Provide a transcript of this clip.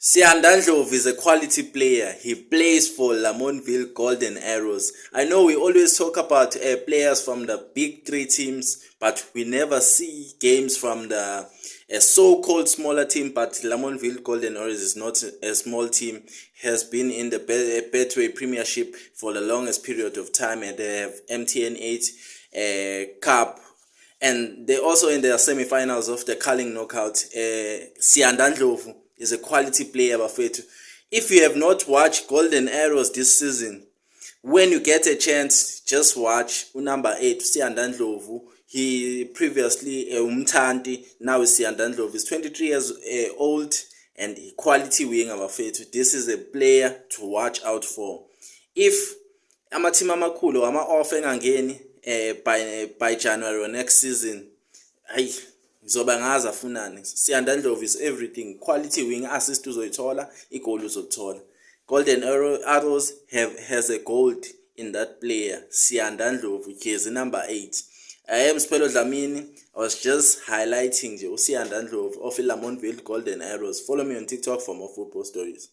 Sianda Ndlovu is a quality player. He plays for Lamontville Golden Arrows. I know we always talk about players from the big three teams, but we never see games from the so-called smaller team. But Lamontville Golden Arrows is not a small team. Has been in the Betway Premiership for the longest period of time, and they have MTN 8 Cup. And they're also in the semi-finals of the Carling Knockout. Sianda Ndlovu is a quality player, bafethu. If you have not watched Golden Arrows this season, when you get a chance, just watch number 8, Sianda Ndlovu. He previously Umtanti, now Sianda Ndlovu is 23 years old and quality winger, bafethu. This is a player to watch out for. If amateam amakhulu ama-off engangeni by January or next season, hayi ngizoba ngazi afunani. Sianda Ndlovu is everything. Quality wing, assist uzoyithola, igoli uzothola. Golden Arrows has a gold in that player. Sianda Ndlovu, jersey number 8. I am Siphelelo Dlamini. I was just highlighting Sianda Ndlovu of Lamontville Golden Arrows. Follow me on TikTok for more football stories.